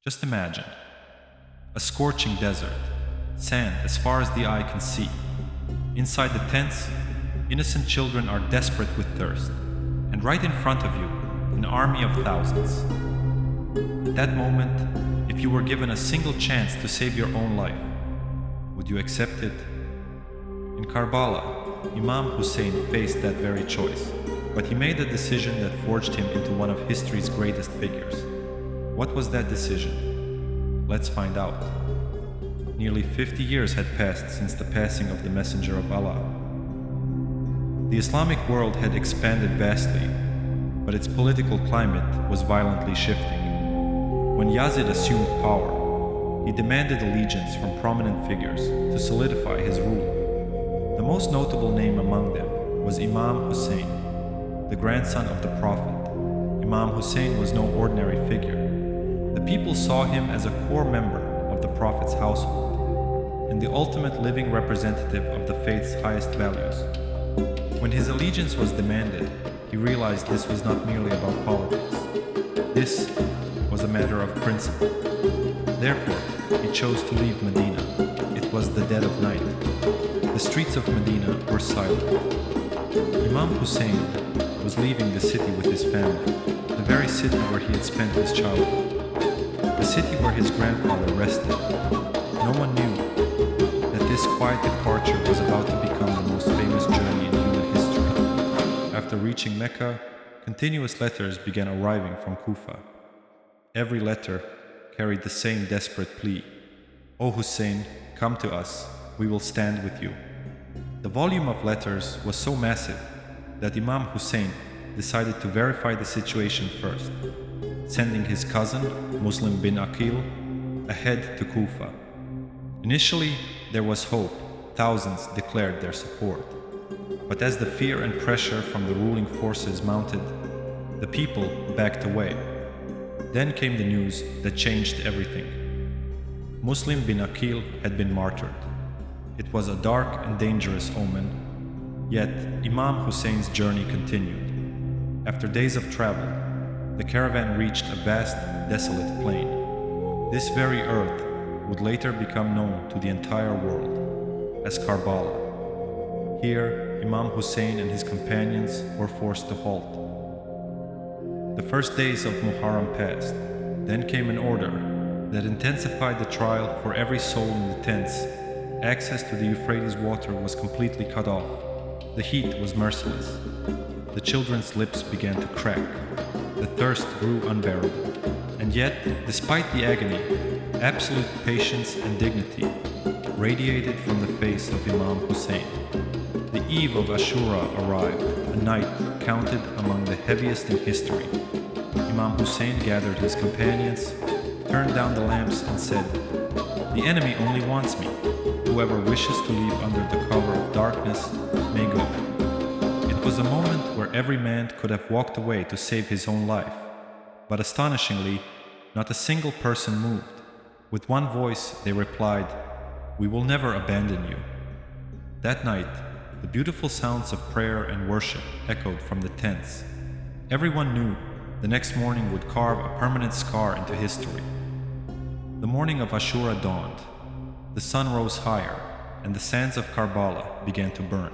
Just imagine a scorching desert, sand as far as the eye can see. Inside the tents, innocent children are desperate with thirst, and right in front of you, an army of thousands. At that moment, if you were given a single chance to save your own life, would you accept it? In Karbala, Imam Hussain faced that very choice, but he made a decision that forged him into one of history's greatest figures. What was that decision? Let's find out. Nearly 50 years had passed since the passing of the Messenger of Allah. The Islamic world had expanded vastly, but its political climate was violently shifting. When Yazid assumed power, he demanded allegiance from prominent figures to solidify his rule. The most notable name among them was Imam Hussain, the grandson of the Prophet. Imam Hussain was no ordinary figure. The people saw him as a core member of the Prophet's household and the ultimate living representative of the faith's highest values. When his allegiance was demanded, he realized this was not merely about politics. This was a matter of principle. Therefore, he chose to leave Medina. It was the dead of night. The streets of Medina were silent. Imam Hussain was leaving the city with his family, the very city where he had spent his childhood, the city where his grandfather rested. No one knew that this quiet departure was about to become the most famous journey in human history. After reaching Mecca, continuous letters began arriving from Kufa. Every letter carried the same desperate plea: "O Hussein, come to us, we will stand with you." The volume of letters was so massive that Imam Hussain decided to verify the situation first, sending his cousin, Muslim bin Aqeel, ahead to Kufa. Initially, there was hope. Thousands declared their support. But as the fear and pressure from the ruling forces mounted, the people backed away. Then came the news that changed everything. Muslim bin Aqeel had been martyred. It was a dark and dangerous omen, yet Imam Hussein's journey continued. After days of travel, the caravan reached a vast, desolate plain. This very earth would later become known to the entire world as Karbala. Here, Imam Hussain and his companions were forced to halt. The first days of Muharram passed. Then came an order that intensified the trial for every soul in the tents. Access to the Euphrates water was completely cut off. The heat was merciless. The children's lips began to crack. The thirst grew unbearable. And yet, despite the agony, absolute patience and dignity radiated from the face of Imam Hussain. The eve of Ashura arrived, a night counted among the heaviest in history. Imam Hussain gathered his companions, turned down the lamps and said, "The enemy only wants me. Whoever wishes to leave under the cover of darkness may go." It was a moment where every man could have walked away to save his own life. But astonishingly, not a single person moved. With one voice, they replied, "We will never abandon you." That night, the beautiful sounds of prayer and worship echoed from the tents. Everyone knew the next morning would carve a permanent scar into history. The morning of Ashura dawned. The sun rose higher, and the sands of Karbala began to burn.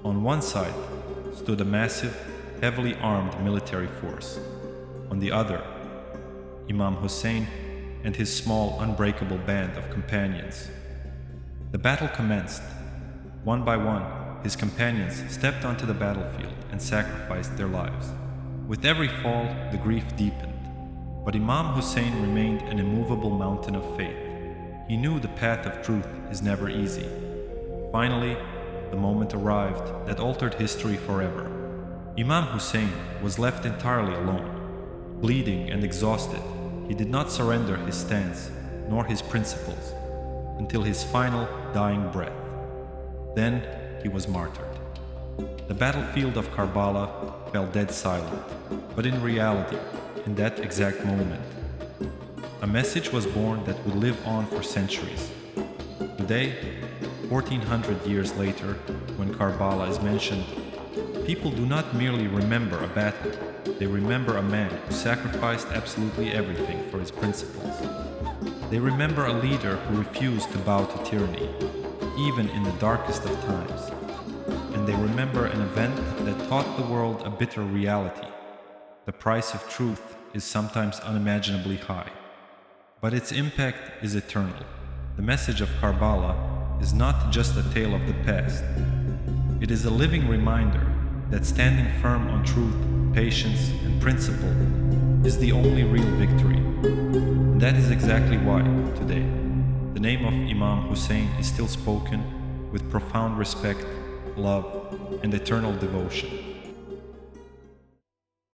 On one side stood a massive, heavily armed military force. On the other, Imam Hussain and his small, unbreakable band of companions. The battle commenced. One by one, his companions stepped onto the battlefield and sacrificed their lives. With every fall, the grief deepened. But Imam Hussain remained an immovable mountain of faith. He knew the path of truth is never easy. Finally, the moment arrived that altered history forever. Imam Hussain was left entirely alone. Bleeding and exhausted, he did not surrender his stance nor his principles until his final dying breath. Then he was martyred. The battlefield of Karbala fell dead silent, but in reality, in that exact moment, a message was born that would live on for centuries. Today, 1400 years later, when Karbala is mentioned, people do not merely remember a battle, They remember a man who sacrificed absolutely everything for his principles. They remember a leader who refused to bow to tyranny, even in the darkest of times. And they remember an event that taught the world a bitter reality. The price of truth is sometimes unimaginably high, but its impact is eternal. The message of Karbala is not just a tale of the past. It is a living reminder that standing firm on truth, patience, and principle is the only real victory. And that is exactly why, today, the name of Imam Hussain is still spoken with profound respect, love, and eternal devotion.